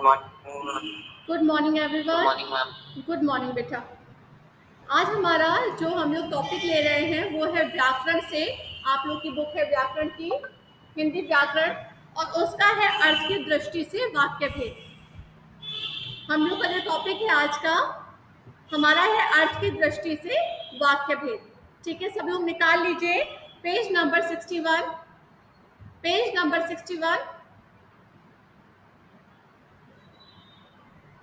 Good morning everyone. Morning ma'am. Good morning बेटा। आज हमारा जो हम लोग टॉपिक ले रहे हैं वो है व्याकरण से। आप लोग की बुक है व्याकरण की, हिंदी व्याकरण, और उसका है अर्थ की दृष्टि से वाक्य भेद। हम लोग का जो टॉपिक है आज का हमारा है अर्थ की दृष्टि से वाक्य भेद। ठीक है, सब लोग निकाल लीजिए पेज नंबर 61। Page number 61।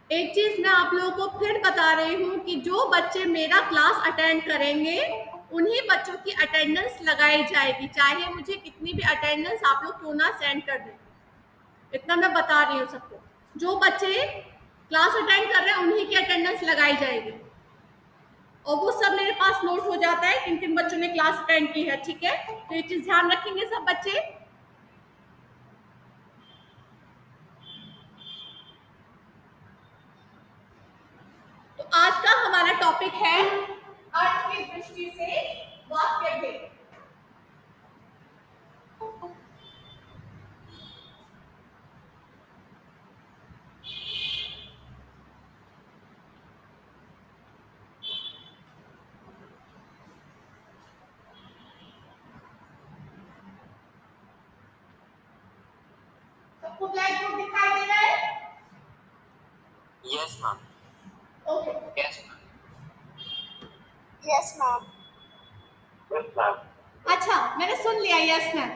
एक चीज मैं आप लोगों को फिर बता रही हूँ कि जो बच्चे मेरा क्लास अटेंड करेंगे उन्हीं बच्चों की अटेंडेंस लगाई जाएगी, चाहे मुझे कितनी भी अटेंडेंस आप लोग क्यों ना सेंड कर दें। इतना मैं बता रही हूँ सबको। जो बच्चे क्लास अटेंड कर रहे हैं उन्हीं की अटेंडेंस लगाई जाएगी, और वो सब मेरे पास नोट हो जाता है किन किन बच्चों ने क्लास अटेंड की है। ठीक है, तो ये चीज ध्यान रखेंगे सब बच्चे। तो आज का हमारा टॉपिक है अर्थ की दृष्टि से वाक्य भेद। सबको ब्लैक बोर्ड दिखाई दे रहा है? Yes ma'am. Okay. Yes yes ma'am. Ma'am. अच्छा, मैंने सुन लिया यस मैम।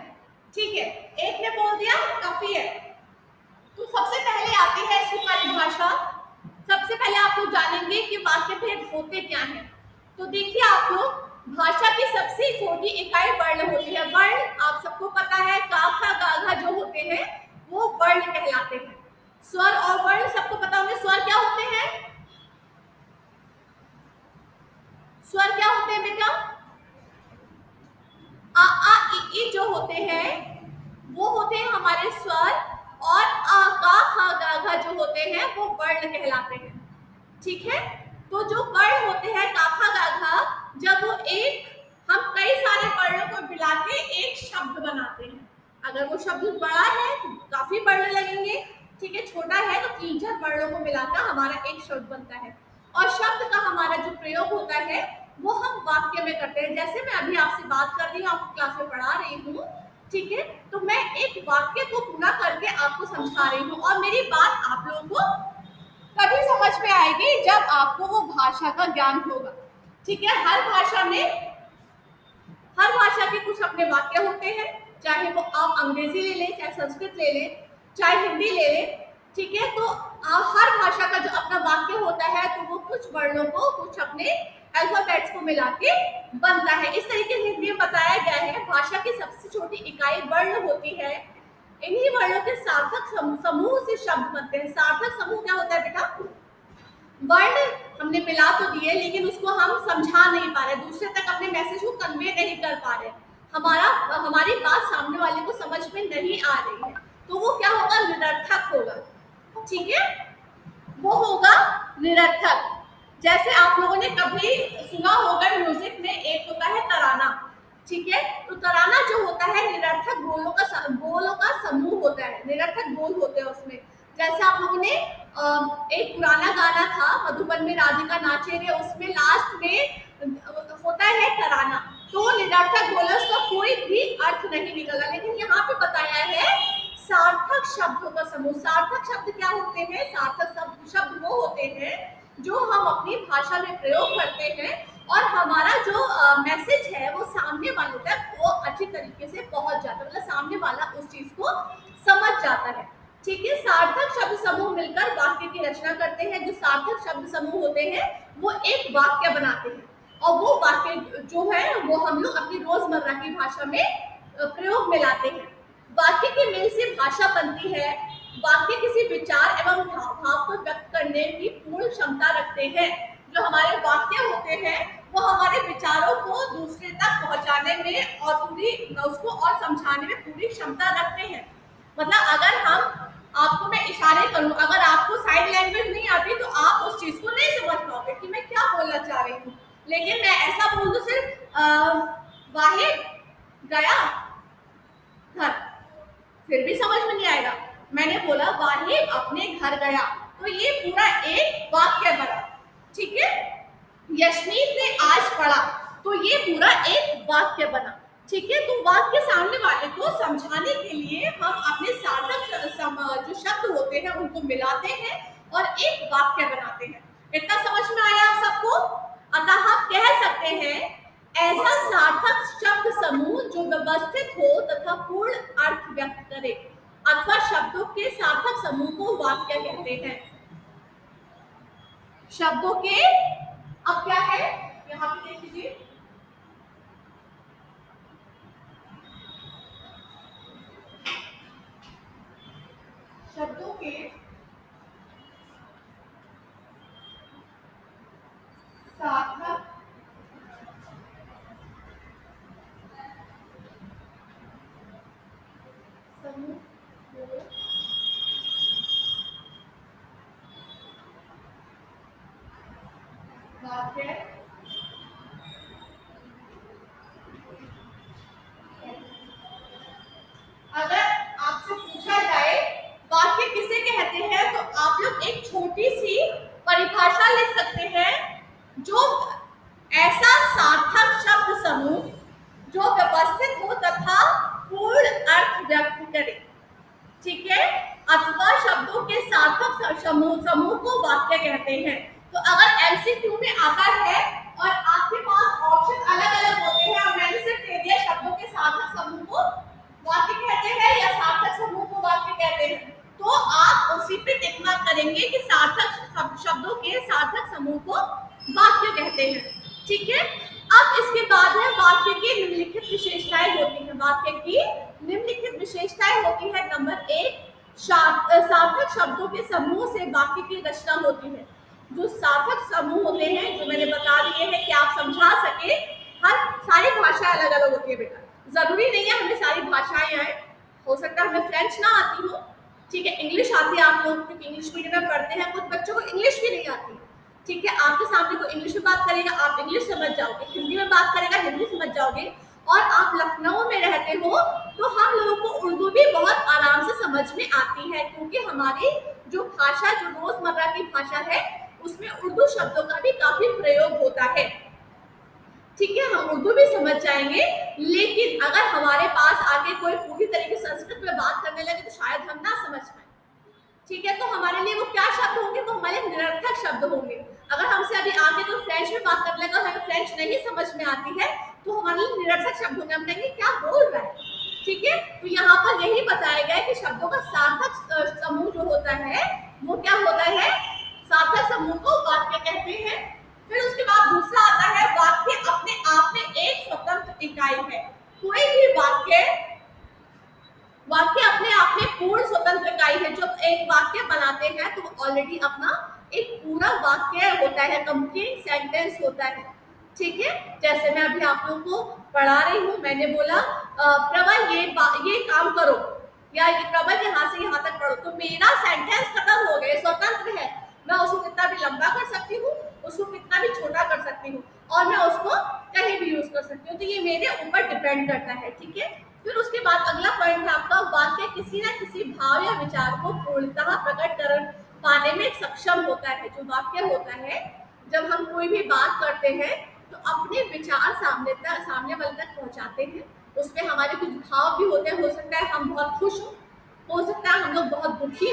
ठीक है, एक ने बोल दिया काफी है। तो सबसे पहले आती है इसकी परिभाषा। सबसे पहले आप लोग जानेंगे कि वाक्य भेद होते क्या हैं। तो देखिए आप लोग, भाषा की सबसे छोटी इकाई वर्ण होती है। वर्ण आप सबको पता है, का खा गा घा जो होते हैं वो वर्ण कहलाते हैं। स्वर और वर्ण सबको पता होंगे। स्वर क्या होते हैं? स्वर क्या होते हैं बेटा? आ ई जो होते हैं वो होते हैं हमारे स्वर, और आ का खा गा घा जो होते हैं वो वर्ण कहलाते हैं। ठीक है, तो जो वर्ण होते हैं का खा गा घा, जब वो एक, हम कई सारे वर्णों को मिला के एक शब्द बनाते हैं। अगर वो शब्द बड़ा है तो काफी वर्ण लगेंगे, ठीक है, छोटा है तो तीन चार वर्णों को मिलाकर हमारा एक शब्द बनता है। और शब्द का हमारा जो प्रयोग होता है वो हम वाक्य में करते हैं। जैसे मैं अभी आपसे बात कर रही हूँ, आपको क्लास में पढ़ा रही हूँ, ठीक है, तो मैं एक वाक्य को पूरा करके आपको समझा रही हूँ, और मेरी बात आप लोगों को तभी समझ में आएगी जब आपको वो भाषा का ज्ञान होगा। ठीक है, हर भाषा के कुछ अपने वाक्य होते हैं, चाहे वो आप अंग्रेजी ले लें, चाहे संस्कृत ले लें, चाहे हिंदी ले लें। ठीक है, तो हर भाषा का जो अपना वाक्य होता है तो वो कुछ वर्णों को, कुछ अपने अल्फाबेट्स को मिला के बनता है। इस तरीके से हिंदी में बताया गया है भाषा की सबसे छोटी इकाई वर्ण होती है। इन्हीं वर्णों के सार्थक समूह से शब्द बनते हैं। सार्थक समूह क्या होता है बेटा? वर्ण हमने मिला तो दिए लेकिन उसको हम समझा नहीं पा रहे, दूसरे तक अपने मैसेज को कन्वे नहीं कर पा रहे, हमारी बात सामने वाले को समझ में नहीं आ रही है, तो वो क्या होगा? निरर्थक होगा। ठीक है, वो होगा निरर्थक। जैसे आप लोगों ने कभी सुना होगा म्यूजिक में एक होता है तराना। ठीक है, तो तराना जो होता है निरर्थक बोलों का समूह होता है, निरर्थक बोल होते हैं उसमें। जैसे आप लोगों ने एक पुराना गाना था मधुबन में राधिका नाचे रे, उसमें लास्ट में होता है तराना, तो निरर्थक बोले उसका कोई भी अर्थ नहीं निकला। लेकिन यहाँ पे बताया है सार्थक शब्दों का समूह। सार्थक शब्द क्या होते हैं? सार्थक शब्द वो होते हैं जो हम अपनी भाषा में प्रयोग करते हैं और हमारा जो मैसेज है वो सामने वाले तक वो अच्छी तरीके से पहुंच जाता है, मतलब सामने वाला उस चीज को समझ जाता है। ठीक है, सार्थक शब्द समूह मिलकर वाक्य की रचना करते हैं। जो सार्थक शब्द समूह होते हैं वो एक वाक्य बनाते हैं, और वो वाक्य जो है वो हम लोग अपनी रोजमर्रा की भाषा में प्रयोग में लाते हैं। वाक्य के मेल से भाषा बनती है। वाक्य किसी विचार एवं भाव को व्यक्त करने की पूर्ण क्षमता रखते हैं। जो हमारे वाक्य होते हैं वो हमारे विचारों को दूसरे तक पहुंचाने में और पूरी उसको और समझाने में पूरी क्षमता रखते हैं। मतलब अगर हम आपको मैं इशारे करूं, अगर आपको साइन लैंग्वेज नहीं आती तो आप उस चीज को नहीं समझ पाओगे कि मैं क्या बोलना चाह रही हूँ। लेकिन मैं ऐसा बोल दूं सिर्फ वाहिद गया घर, फिर भी समझ में नहीं आएगा। मैंने बोला वाहिद अपने घर गया, तो ये पूरा एक वाक्य बना। ठीक है, यशमीत ने आज पढ़ा, तो ये पूरा एक वाक्य बना। ठीक है, तो वाक्य सामने वाले को समझाने के लिए हम अपने सार्थक जो शब्द होते हैं उनको मिलाते हैं और एक वाक्य बनाते हैं। इतना समझ में आया आप सबको? अतः हम कह सकते हैं ऐसा सार्थक शब्द समूह जो व्यवस्थित हो तथा पूर्ण अर्थ व्यक्त करे, अथवा शब्दों के सार्थक समूह को वाक्य कहते हैं। शब्दों के, अब क्या है यहाँ पे देख लीजिए, शब्दों के सार्थक समूह को वाक्य, अगर आपसे पूछा जाए वाक्य किसे कहते हैं, तो आप लोग एक छोटी सी परिभाषा लिख सकते हैं, जो ऐसा सार्थक शब्द समूह जो व्यवस्थित हो तथा पूर्ण अर्थ व्यक्त करे। ठीक है, अथवा शब्दों के सार्थक समूह को वाक्य कहते हैं। तो अगर एमसीक्यू में आता है और आपके पास ऑप्शन अलग अलग होते हैं और मैंने सिर्फ कह दिया शब्दों के सार्थक समूह को वाक्य कहते हैं या सार्थक समूह को वाक्य कहते हैं, तो आप उसी पे टिक मार्क करेंगे कि सार्थक शब्दों के सार्थक समूह को वाक्य कहते हैं। ठीक है, अब इसके बाद है वाक्य की निम्नलिखित विशेषताएं होती हैं। वाक्य की निम्नलिखित विशेषताएं होती है। नंबर 1, सार्थक शब्दों के समूह से वाक्य की रचना होती है। जो सार्थक समूह होते हैं, जो मैंने बता दिए हैं कि आप समझा सके, हर सारी भाषा अलग अलग होती है बेटा, जरूरी नहीं है हमें सारी भाषाएं आए, हो सकता है हमें फ्रेंच ना आती हो। ठीक है, इंग्लिश आती है आप लोग क्योंकि इंग्लिश मीडियम में पढ़ते हैं, कुछ बच्चों को इंग्लिश भी नहीं आती। ठीक है, आपके सामने को इंग्लिश में बात करेगा आप इंग्लिश समझ जाओगे, हिंदी में बात करेगा हिंदी समझ जाओगे, और आप लखनऊ में रहते हो तो हम लोगों को उर्दू भी बहुत आराम से समझ में आती है, क्योंकि हमारी जो भाषा, जो रोजमर्रा की भाषा है, उसमें उर्दू शब्दों का भी काफी प्रयोग होता है। ठीक है, हम उर्दू भी समझ जाएंगे, लेकिन अगर हमारे पास आके कोई पूरी तरीके से संस्कृत में बात करने लगे तो शायद हम ना समझ पाए। ठीक है, तो हमारे लिए वो क्या शब्द होंगे, वो हमारे निरर्थक शब्द होंगे। अगर हमसे अभी आगे कोई फ्रेंच में बात करने लगा और हमें फ्रेंच नहीं समझ में आती है, तो हमारे लिए निरर्थक शब्द होंगे, हम कहेंगे क्या बोल रहा है। ठीक है, तो यहाँ पर यही बताया गया है कि शब्दों का सार्थक समूह जो होता है वो क्या होता है, सार्थक समूह को वाक्य कहते हैं। फिर उसके बाद दूसरा आता है वाक्य अपने आप में एक स्वतंत्र इकाई है। कोई भी वाक्य अपने आप में पूर्ण स्वतंत्र इकाई है। जब एक वाक्य बनाते हैं तो ऑलरेडी अपना एक पूरा वाक्य होता है, कंप्लीट सेंटेंस होता है। ठीक है, जैसे मैं अभी आप लोगों को पढ़ा रही हूँ, मैंने बोला प्रबल ये काम करो, या ये प्रबल यहाँ से यहाँ तक पढ़ो, तो मेरा सेंटेंस खत्म हो गया, स्वतंत्र है। मैं उसको कितना भी लंबा कर सकती हूँ, उसको कितना भी छोटा कर सकती हूँ, और मैं उसको कहीं भी यूज कर सकती हूँ, तो ये मेरे ऊपर डिपेंड करता है। ठीक है, फिर उसके बाद अगला पॉइंट है आपका वाक्य किसी न किसी भाव या विचार को पूर्णतः प्रकट कर पाने में सक्षम होता है। जो वाक्य होता है, जब हम कोई भी बात करते हैं तो अपने विचार सामने वाले तक पहुंचाते हैं। उसमें हमारे कुछ भाव भी होते हैं, हो सकता है हम बहुत खुश हो सकता है हम लोग बहुत दुखी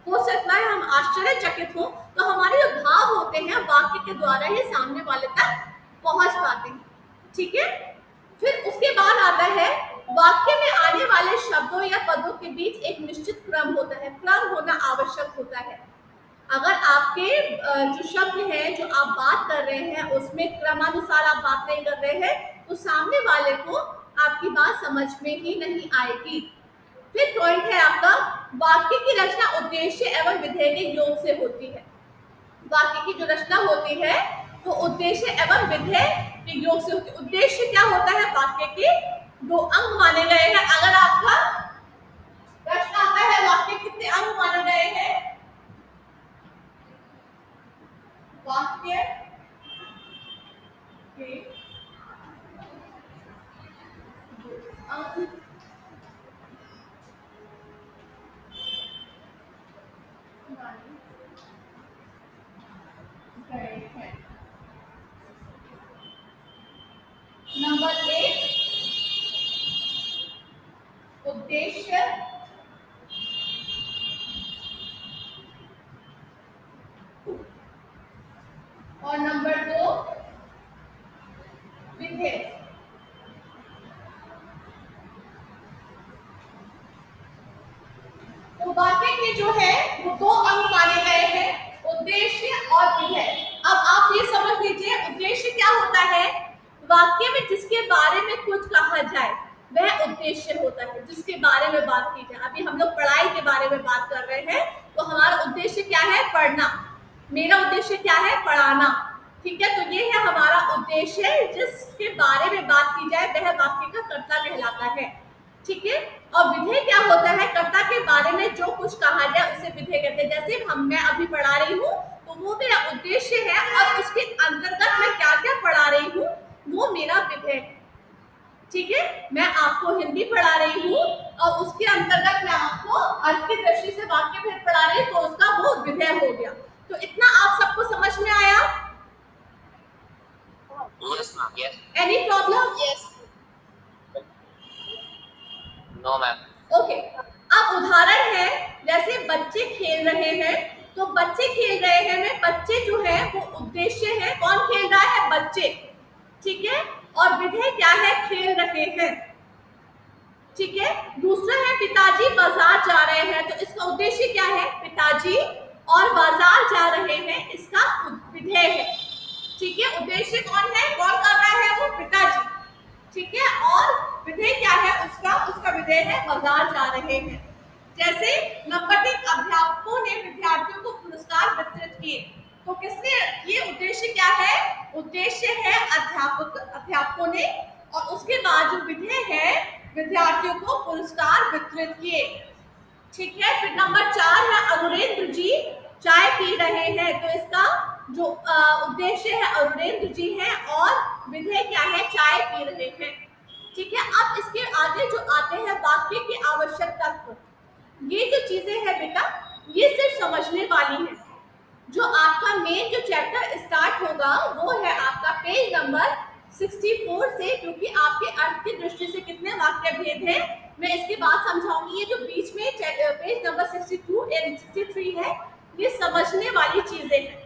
हो सकता है हम आश्चर्यचकित हो, तो हमारे जो भाव होते हैं वाक्य के द्वारा ही सामने वाले तक पहुंच पाते हैं। ठीक है, फिर उसके बाद आता है वाक्य में आने वाले शब्दों या पदों के बीच एक निश्चित क्रम होता है। क्रम होना आवश्यक होता है। अगर आपके जो शब्द हैं, जो आप बात कर रहे हैं, उसमें क्रमानुसार आप बात नहीं कर रहे हैं, तो सामने वाले को आपकी बात समझ में ही नहीं आएगी। फिर पॉइंट है आपका वाक्य की रचना उद्देश्य एवं विधेय के योग से होती है। वाक्य की जो रचना होती है तो उद्देश्य एवं विधेय के योग से होती है। उद्देश्य क्या होता है, वाक्य के 2 अंग माने गए हैं। अगर आपका प्रश्न आता है वाक्य कितने अंग माने गए हैं, वाक्य के 2 अंग उद्देश्य और नंबर 2 विधेय। तो वाक्य के जो है वो 2 अंग माने गए हैं, उद्देश्य और विधेय। अब आप ये समझ लीजिए उद्देश्य क्या होता है, वाक्य में जिसके बारे में कुछ कहा जाए वह उद्देश्य होता है, जिसके बारे में बात की जाए। अभी हम लोग पढ़ाई के बारे में बात कर रहे हैं, तो हमारा उद्देश्य क्या है, पढ़ना। मेरा उद्देश्य क्या है, पढ़ाना। ठीक है, तो ये है हमारा उद्देश्य, जिसके बारे में बात की जाए वह वाक्य का कर्ता कहलाता है। ठीक है, और विधेय क्या होता है, कर्ता के बारे में जो कुछ कहा जाए उसे विधेय कहते हैं। जैसे मैं अभी पढ़ा रही हूँ तो वो मेरा उद्देश्य है, और उसके अंतर्गत मैं क्या क्या पढ़ा रही हूँ वो मेरा विधेय है। ठीक है, मैं आपको हिंदी पढ़ा रही हूँ और उसके अंतर्गत मैं आपको अर्थ की दृष्टि से वाक्य भेद पढ़ा रही हूँ, तो उसका वो विधेय हो गया। तो इतना आप सबको समझ में आया? Yes, ma'am. Yes. Any problem? Yes. No, ma'am. Okay, अब उदाहरण है जैसे बच्चे खेल रहे हैं, तो बच्चे खेल रहे हैं में बच्चे जो है वो उद्देश्य है, कौन खेल रहा है, बच्चे। ठीक है, और विधेय क्या है, खेल रहे हैं। ठीक है, दूसरा है पिताजी बाजार जा रहे हैं, तो इसका उद्देश्य क्या है, पिताजी, और बाजार जा रहे हैं इसका विधेय है। ठीक है, उद्देश्य कौन है, कौन कर रहा है, वो पिताजी। ठीक है, और विधेय क्या है उसका विधेय है बाजार जा रहे हैं। जैसे नंबर 3, अध्यापकों ने विद्यार्थियों को पुरस्कार वितरित किए, तो किसने, ये उद्देश्य क्या है, उद्देश्य है अध्यापकों ने, और उसके बाद जो विधेय है विद्यार्थियों को पुरस्कार वितरित किए। ठीक है, फिर नंबर 4 है अरुणेंद्र जी चाय पी रहे हैं, तो इसका जो उद्देश्य है अरुणेंद्र जी है, और विधेय क्या है, चाय पी रहे हैं। ठीक है, अब इसके आगे जो आते हैं वाक्य के आवश्यक तत्व, ये जो चीजें हैं बेटा ये सिर्फ समझने वाली है। जो आपका मेन जो चैप्टर स्टार्ट होगा वो है आपका पेज नंबर 64 से, क्योंकि आपके अर्थ की दृष्टि से कितने वाक्य भेद हैं मैं इसके बाद समझाऊंगी। ये जो बीच में पेज नंबर 62 एंड 63 है, ये समझने वाली चीजें हैं,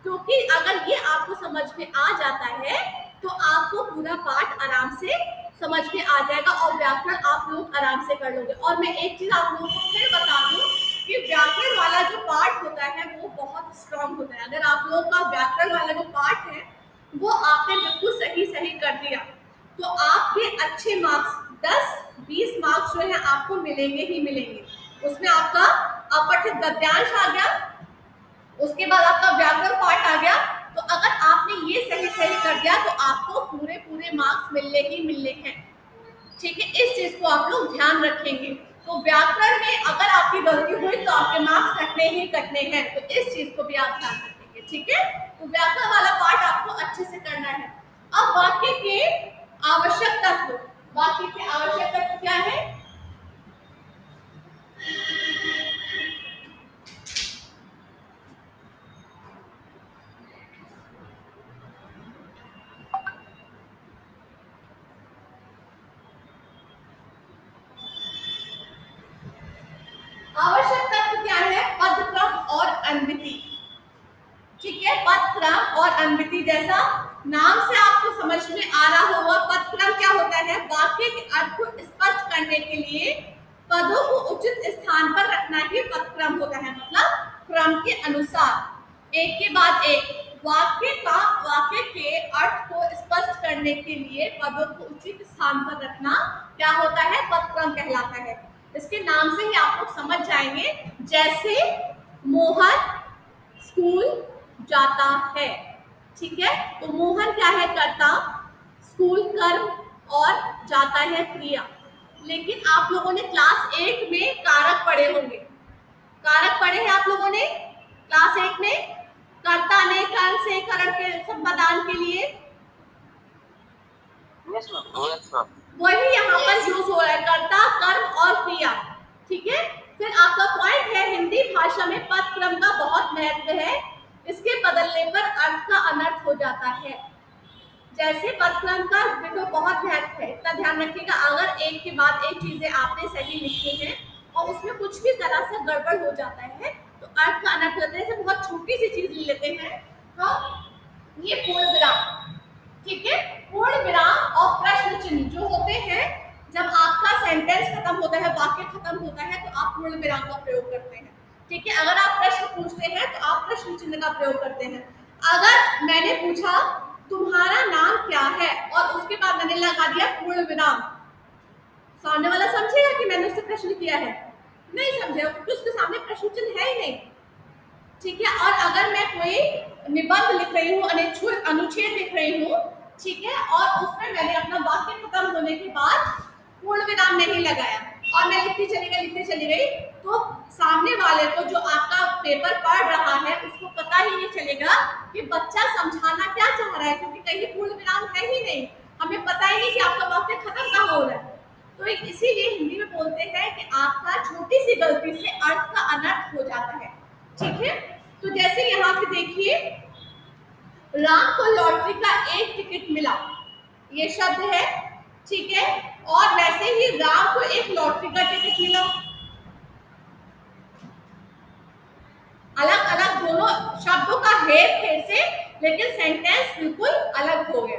क्योंकि अगर ये आपको समझ में आ जाता है तो आपको पूरा पाठ आराम से समझ में आ जाएगा, और व्याकरण आप लोग आराम से कर लोगे। और मैं एक चीज आप लोगों को फिर बता दूं कि व्याकरण वाला जो पार्ट होता है वो बहुत स्ट्रांग होता है। अगर आप लोग का व्याकरण वाला जो पार्ट है वो आपने बिल्कुल सही कर दिया, तो आपके अच्छे मार्क्स 10-20 मार्क्स जो है आपको मिलेंगे ही मिलेंगे। उसमें आपका अपठित गद्यांश आ गया, उसके बाद आपका व्याकरण पार्ट आ गया, तो अगर आपने ये सही कर दिया तो आपको पूरे मार्क्स मिलने ही मिलने हैं। ठीक है, इस चीज को आप लोग ध्यान रखेंगे। तो व्याकरण में अगर आपकी गलती हुई तो आपके मार्क्स कटने हैं, तो इस चीज को भी आप ध्यान रखेंगे। ठीक है, तो व्याकरण वाला पार्ट आपको अच्छे से करना है। अब वाक्य के आवश्यक तत्व, वाक्य के आवश्यक तत्व क्या है, आवश्यक तत्व क्या है, पद क्रम और अन्विति। ठीक है, पद क्रम और अन्विति, जैसा नाम से आपको समझ में आ रहा होगा, पद क्रम क्या होता है, वाक्य के अर्थ को स्पष्ट करने के लिए पदों को उचित स्थान पर रखना ही पद क्रम होता है। मतलब क्रम के अनुसार एक के बाद एक वाक्य के अर्थ को स्पष्ट करने के लिए पदों को उचित स्थान पर रखना क्या होता है, पद क्रम कहलाता है। इसके नाम से ही आप लोग समझ जाएंगे। जैसे मोहन स्कूल जाता है, ठीक है, तो मोहन क्या है, कर्ता, स्कूल कर्म, और जाता है क्रिया। लेकिन आप लोगों ने क्लास 8 में कारक पढ़े होंगे, कारक पढ़े हैं आप लोगों ने क्लास 8 में, कर्ता ने कर्म से करण के संपादन के लिए। Yes, ma'am. Yes, ma'am. वही यहाँ पर यूज हो रहा है, कर्ता, कर्म और क्रिया। ठीक है, फिर आपका पॉइंट है हिंदी भाषा में पद क्रम का बहुत महत्व है, इसके बदलने पर अर्थ का अनर्थ हो जाता है। जैसे पद क्रम का देखो बहुत महत्व है, ध्यान रखिएगा, अगर एक के बाद एक चीजें आपने सही लिखी हैं और उसमें कुछ भी तरह से गड़बड़ हो जाता है तो अर्थ का अनर्थ होता है। जैसे बहुत छोटी सी चीज ले लेते हैं हम, ये पूर्ण विराम, ठीक है, पूर्ण विराम और प्रश्न चिन्ह जो होते हैं, जब आपका सेंटेंस खत्म होता है, वाक्य खत्म होता है, तो आप पूर्ण विराम का प्रयोग करते हैं, ठीक है। अगर आप प्रश्न पूछते हैं तो आप प्रश्न चिन्ह का प्रयोग करते हैं। अगर मैंने पूछा तुम्हारा नाम क्या है और उसके बाद मैंने लगा दिया पूर्ण विराम, सामने वाला समझेगा कि मैंने उससे प्रश्न किया है? नहीं समझेगा, क्योंकि उसके सामने प्रश्न चिन्ह है ही नहीं, ठीक है। और अगर मैं कोई निबंध लिख रही हूँ, अनुच्छेद लिख रही हूँ, ठीक है, और उसमें मैंने अपना वाक्य खत्म होने के बाद पूर्ण विराम नहीं लगाया और मैं लिखती चली गई, तो सामने वाले को जो आपका पेपर पढ़ रहा है उसको पता ही नहीं चलेगा कि बच्चा समझाना क्या चाह रहा है, क्योंकि कहीं पूर्ण विराम है ही नहीं, हमें पता ही नहीं कि आपका वाक्य खत्म कहाँ हो रहा है। तो इसीलिए हिंदी में बोलते हैं कि आपका छोटी सी गलती से अर्थ का अनर्थ हो जाता है, ठीक है। तो जैसे यहाँ पे देखिए, राम को लॉटरी का एक टिकट मिला, ये शब्द है, ठीक है, और वैसे ही राम को एक लॉटरी का टिकट मिला, अलग अलग दोनों शब्दों का हेर फेर से, लेकिन सेंटेंस बिल्कुल अलग हो गया,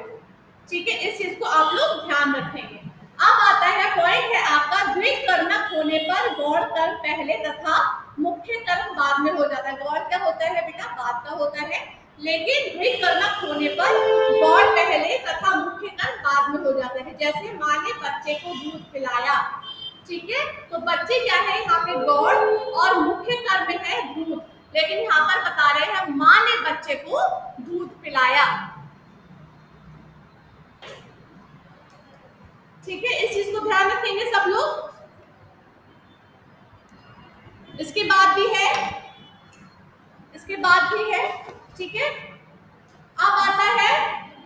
ठीक है। इस चीज को आप लोग ध्यान रखेंगे। अब आता है पॉइंट है आपका, द्विकर्मक होने पर गौण कर्म पहले तथा मुख्य कर्म बाद में हो जाता है। गौण क्या होता है बेटा? बाद का होता है, लेकिन द्विकर्मक होने पर गौण पहले तथा मुख्य कर्म बाद में हो जाता है। जैसे माँ ने बच्चे को दूध पिलाया, ठीक है, तो बच्चे क्या है यहाँ पे गौण और मुख्य कर्म है दूध, लेकिन यहाँ पर बता रहे हैं माँ ने बच्चे को दूध पिलाया, ठीक है। इस चीज को ध्यान रखेंगे सब लोग। इसके बाद भी है, इसके बाद भी है, ठीक है। अब आता है,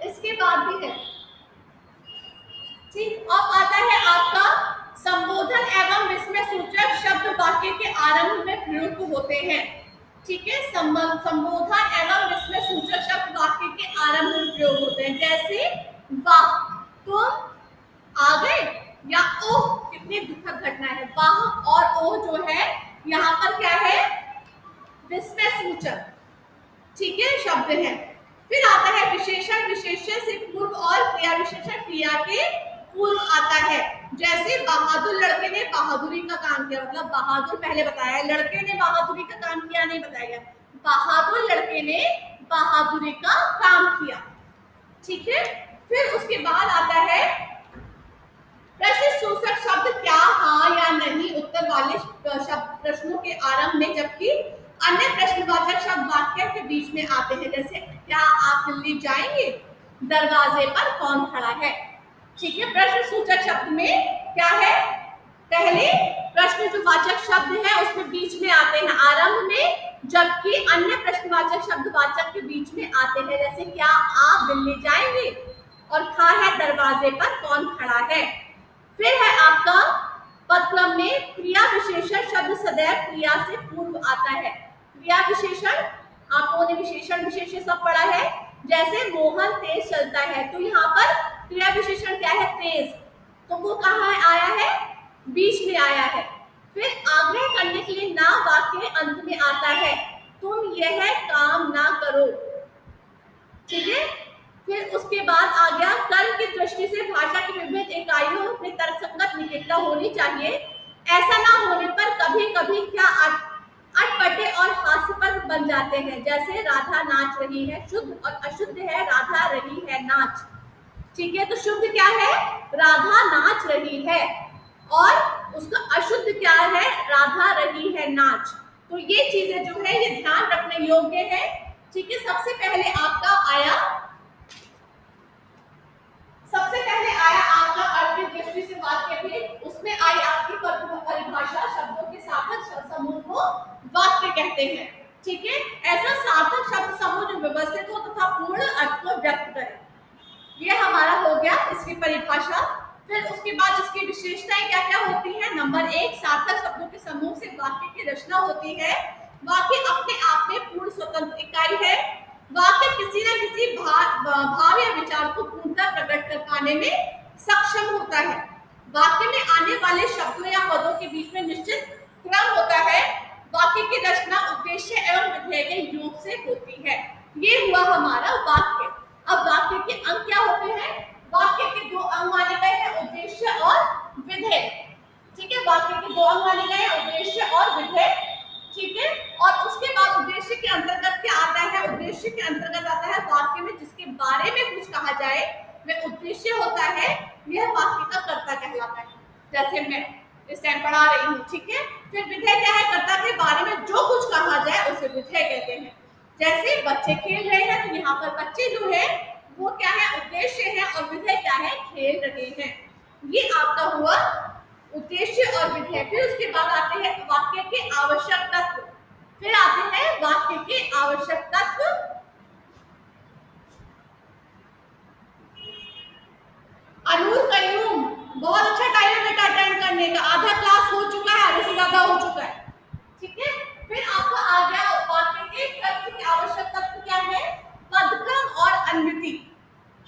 इसके बाद भी है, ठीक। अब आता है आपका संबोधन एवं विस्मय सूचक शब्द वाक्य के आरंभ में प्रयुक्त होते हैं, ठीक है। संबोधन एवं विस्मय सूचक शब्द वाक्य के आरंभ में प्रयोग होते हैं। जैसे वाह तुम आ गए, या ओह कितनी दुखद घटना है। वाह और ओह जो है यहाँ पर क्या है? विस्मय सूचक, ठीक है, शब्द है। फिर आता है विशेषण, विशेषण से पूर्व और क्रिया विशेषण क्रिया के पूर्व आता है। जैसे बहादुर लड़के ने बहादुरी का काम किया, मतलब बहादुर पहले बताया, लड़के ने बहादुरी का काम किया नहीं बताया, बहादुर लड़के ने बहादुरी का काम किया, ठीक है। फिर उसके बाद आता है प्रश्न सूचक शब्द क्या, हाँ या नहीं उत्तर वाले शब्द प्रश्नों के आरंभ में, जबकि अन्य प्रश्नवाचक शब्द वाक्य के बीच में आते हैं। जैसे क्या आप दिल्ली जाएंगे, दरवाजे पर कौन खड़ा है, ठीक है। प्रश्न सूचक शब्द में क्या है? पहले प्रश्न जो वाचक शब्द है उसमें बीच में आते हैं आरंभ में, जबकि अन्य प्रश्नवाचक शब्द वाचक के बीच में आते हैं। जैसे क्या आप दिल्ली जाएंगे, और खा है दरवाजे पर कौन खड़ा है। फिर है आपका पदक्रम में क्रिया विशेषण शब्द सदैव क्रिया से पूर्व आता है। क्रिया विशेषण आप लोगों ने विशेषण विशेषण सब पढ़ा है। जैसे मोहन तेज चलता है, तो यहाँ पर क्रिया विशेषण क्या है? तेज, तो वो कहाँ आया है? बीच में आया है। फिर आग्रह करने के लिए ना वाक्य अंत में आता है, तुम यह काम ना करो, ठीक है। फिर उसके बाद आ गया कर्म की दृष्टि से भाषा की विभिन्न इकाइयों में तर्कसंगत निकटता होनी चाहिए। ऐसा ना होने पर कभी कभी क्या अटपटे और हास्यपद बन जाते हैं। जैसे राधा नाच रही है, शुद्ध और अशुद्ध है, राधा रही है नाच, ठीक है। तो शुद्ध क्या है? राधा नाच रही है, और उसका अशुद्ध क्या है? राधा रही है नाच। तो ये चीजें जो है ये ध्यान रखने योग्य है, ठीक है। सबसे पहले आया आपका अर्थ की दृष्टि से वाक्य भेद, उसमें आई आपकी परिभाषा शब्दों के सार्थक समूह को वाक्य कहते हैं, ठीक है। ऐसा सार्थक शब्द समूह जो व्यवस्थित हो तथा पूर्ण अर्थ को व्यक्त करे, ये हमारा हो गया इसकी परिभाषा। फिर उसके बाद इसकी विशेषताएं क्या क्या होती है? नंबर 1, सार्थक शब्दों के समूह से वाक्य की रचना होती है। वाक्य अपने आप में पूर्ण स्वतंत्र इकाई है। वाक्य किसी न किसी भाव या विचार को पूर्णतः प्रकट कर पाने में सक्षम होता है। वाक्य में आने वाले शब्दों या पदों के बीच में निश्चित क्रम होता है। वाक्य की रचना उद्देश्य एवं विधेय के योग से होती है। ये हुआ हमारा वाक्य। अब वाक्य के अंग क्या होते हैं? वाक्य के दो अंग माने गए हैं, उद्देश्य और विधेय। ठीक है, वाक्य के दो अंग माने गए हैं, उद्देश्य और विधेय। ठीक है, और उसके बाद उद्देश्य के अंतर्गत क्या आता है? उद्देश्य के अंतर्गत आता है वाक्य में जिसके बारे में कुछ कहा जाए, वह उद्देश्य होता है। यह वाक्य का कर्ता कहलाता है। जैसे मैं इस टाइम पढ़ा रही हूँ, ठीक है। फिर विधेय क्या है? कर्ता के बारे में जो कुछ कहा जाए उसे विधेय कहते हैं। जैसे बच्चे खेल रहे हैं, तो यहाँ पर बच्चे जो है वो क्या है? उद्देश्य है, और विधेय क्या है? खेल रहे हैं। ये आपका हुआ उद्देश्य और विधेय। फिर उसके बाद आते हैं वाक्य के आवश्यक तत्व। फिर आते हैं वाक्य के आवश्यक तत्व। अनूर कयूम, बहुत अच्छा टाइम है बेटा अटेंड करने का। आधा क्लास हो चुका है, आधे से ज्यादा हो चुका है। ठीक है, फिर आपका आ गया वाक्य के तत्व के आवश्यक तत्व क्या है? पदक्रम और अन्विति।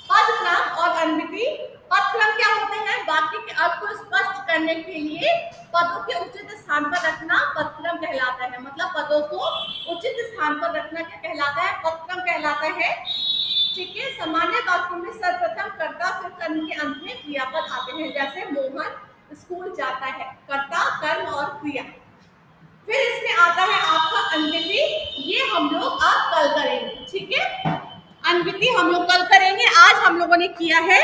पदक्रम और अन्विति। पदक्रम क्या होते हैं? वाक्य के अर्थ को स्पष्ट करने के लिए पदों के उचित स्थान पर रखना पदक्रम कहलाता है। मतलब पदों को उचित स्थान पर रखना क्या कहलाता है? पदक्रम कहलाता है। ठीक है, सामान्य वाक्यों में सर्वप्रथम कर्ता, फिर कर्म के अंत में क्रियापद आते हैं। जैसे मोहन स्कूल जाता है, कर्ता, कर्म और क्रिया। फिर इसमें आता है आपका अन्विति। ये हम लोग अब कल करेंगे। ठीक है, अन्विति हम लोग कल करेंगे। आज हम लोगों ने किया है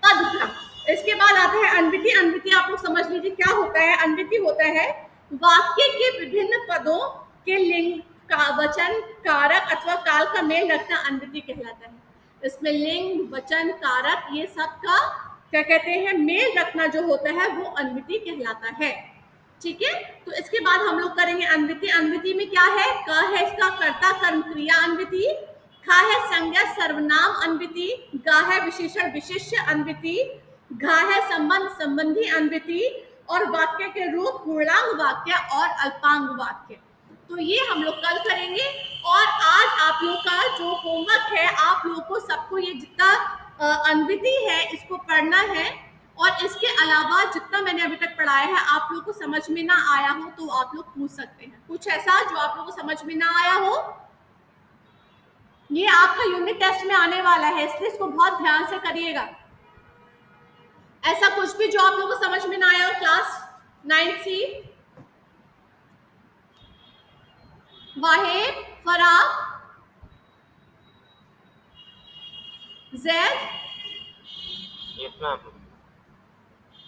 पदक्रम। इसके बाद आता है अन्विति। अन्विति आप लोग समझ लीजिए क्या होता है। अन्विति होता है वाक्य के विभिन्न पदों के लिंग का वचन, कारक अथवा काल का मेल रखना अन्विति कहलाता है। इसमें लिंग, वचन, कारक ये सब का क्या कहते हैं? मेल रखना जो होता है वो अन्विति कहलाता है। ठीक है, तो इसके बाद हम लोग करेंगे अन्विति। अन्विति में क्या है? क है इसका कर्ता कर्म क्रिया अन्विति, ख है संज्ञा सर्वनाम अन्विति, ग है विशेषण विशिष्य अन्विति, घ है संबंध संबंधी अन्विति, और वाक्य के रूप पूर्णांग वाक्य और अल्पांग वाक्य। तो ये हम लोग कल करेंगे। और आज आप लोग का जो होमवर्क है, आप लोगों को सबको ये जितना अन्विति है इसको पढ़ना है। और इसके अलावा जितना मैंने अभी तक पढ़ाया है आप लोग को समझ में ना आया हो तो आप लोग पूछ सकते हैं। कुछ ऐसा जो आप लोग को समझ में ना आया हो, ये आपका यूनिट टेस्ट में आने वाला है, इसलिए इसको बहुत ध्यान से करिएगा। ऐसा कुछ भी जो आप लोग को समझ में ना आया हो, class 9C, Wahib, Farah, Zaid, yes ma'am.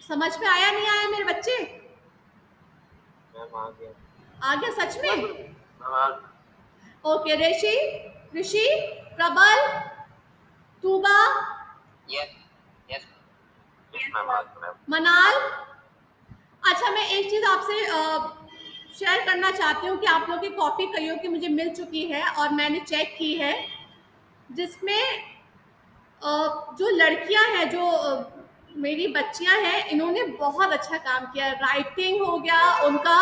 समझ में आया नहीं आया मेरे बच्चे? मैम आ गया। आ गया सच में? मैम ओके, ऋषि, ऋषि, प्रबल, तूबा, यस यस मैम आ गया मैम। मनाल। अच्छा, मैं एक चीज आपसे शेयर करना चाहती हूँ कि आप लोगों की कॉपी कईयों की मुझे मिल चुकी है और मैंने चेक की है, जिसमें जो लड़कियां हैं, जो मेरी बच्चियां हैं, इन्होंने बहुत अच्छा काम किया। राइटिंग हो गया, उनका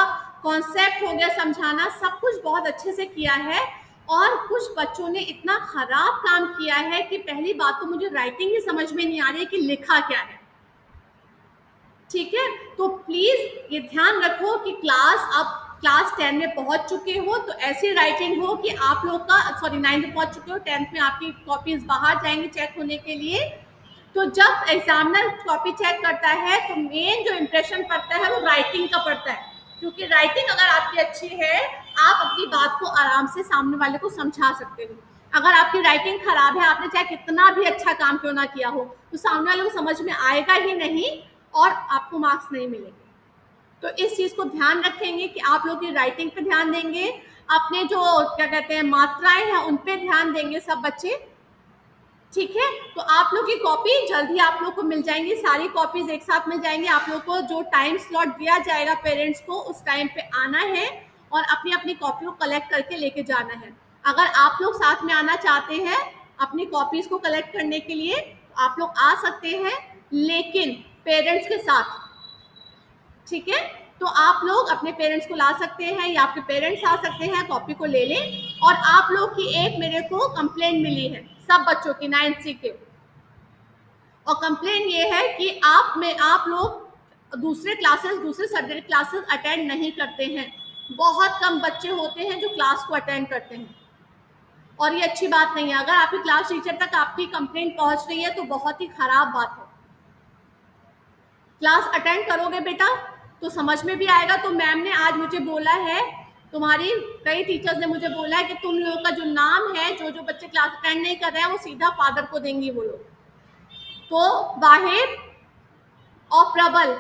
कॉन्सेप्ट हो गया, समझाना, सब कुछ बहुत अच्छे से किया है। और कुछ बच्चों ने इतना खराब काम किया है कि पहली बात तो मुझे राइटिंग ही समझ में नहीं आ रही है कि लिखा क्या है। ठीक है, तो प्लीज ये ध्यान रखो कि क्लास 10 में पहुंच चुके हो तो ऐसी राइटिंग हो कि आप लोग का 9th में पहुंच चुके हो, 10th में आपकी कॉपीज बाहर जाएंगी चेक होने के लिए। तो जब एग्जामिनर कॉपी चेक करता है तो मेन जो इम्प्रेशन पड़ता है वो राइटिंग का पड़ता है। क्योंकि राइटिंग अगर आपकी अच्छी है, आप अपनी बात को आराम से सामने वाले को समझा सकते हो। अगर आपकी राइटिंग खराब है, आपने चाहे कितना भी अच्छा काम क्यों ना किया हो, तो सामने वाले को समझ में आएगा ही नहीं और आपको मार्क्स नहीं मिलेंगे। तो इस चीज को ध्यान रखेंगे कि आप लोग की राइटिंग पे ध्यान देंगे, अपने जो क्या कहते हैं मात्राएं हैं उन पे ध्यान देंगे सब बच्चे। ठीक है, तो आप लोग की कॉपी जल्दी आप लोग को मिल जाएंगी, सारी कॉपीज एक साथ मिल जाएंगी। आप लोग को जो टाइम स्लॉट दिया जाएगा पेरेंट्स को, उस टाइम पे आना है और अपनी अपनी कॉपी को कलेक्ट करके लेके जाना है। अगर आप लोग साथ में आना चाहते हैं अपनी कॉपीज को कलेक्ट करने के लिए, तो आप लोग आ सकते हैं, लेकिन पेरेंट्स के साथ। ठीक है, तो आप लोग अपने पेरेंट्स को ला सकते हैं या आपके पेरेंट्स आ सकते हैं, कॉपी को ले लें। और आप लोग की एक मेरे को कंप्लेंट मिली है सब बच्चों की 9C के, और कंप्लेन ये है कि आप लोग दूसरे क्लासेस, दूसरे सब्जेक्ट क्लासेस अटेंड नहीं करते हैं। बहुत कम बच्चे होते हैं जो क्लास को अटेंड करते हैं, और ये अच्छी बात नहीं है। अगर आपकी क्लास टीचर तक आपकी कंप्लेंट पहुंच रही है तो बहुत ही खराब बात है। क्लास अटेंड करोगे बेटा तो समझ में भी आएगा। तो मैम ने आज मुझे बोला है, तुम्हारी कई टीचर्स ने मुझे बोला है कि तुम लोगों का जो नाम है, जो जो बच्चे क्लास अटेंड नहीं कर रहे हैं वो सीधा फादर को देंगी वो लोग। तो वाहिद और प्रबल,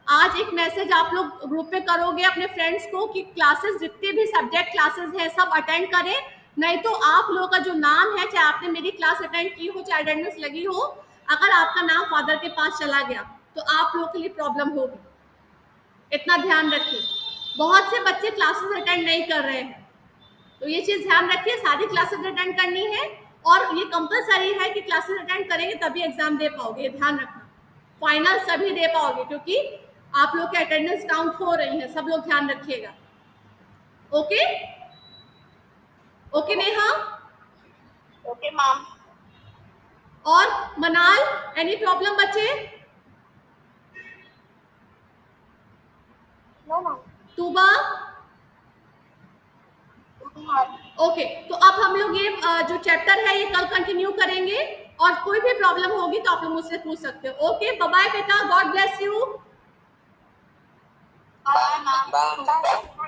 आज एक मैसेज आप लोग ग्रुप पे करोगे अपने फ्रेंड्स को कि क्लासेस, जितने भी सब्जेक्ट क्लासेस हैं सब अटेंड करें, नहीं तो आप लोगों का जो नाम है, चाहे आपने मेरी क्लास अटेंड की हो, चाहे अटेंडेंस लगी हो, अगर आपका नाम फादर के पास चला गया तो आप लोगों के लिए प्रॉब्लम होगी। इतना ध्यान रखिए। बहुत से बच्चे क्लासेस अटेंड नहीं कर रहे हैं, तो ये चीज ध्यान रखिए, सारी क्लासेस अटेंड करनी है और ये कंपलसरी है कि क्लासेस अटेंड करेंगे तभी एग्जाम दे पाओगे, ये ध्यान रखना। फाइनल सभी दे पाओगे क्योंकि आप लोग के अटेंडेंस काउंट हो रही है, सब लोग ध्यान रखिएगा। Okay okay Neha. Okay ma'am. और मनाल, एनी प्रॉब्लम बच्चे? No ma'am. तूबा? ओके तो अब हम लोग ये जो चैप्टर है ये कल कंटिन्यू करेंगे, और कोई भी प्रॉब्लम होगी तो आप लोग मुझसे पूछ सकते हो। ओके बाय बाय बेटा, God bless you. Bye ma'am. Bye.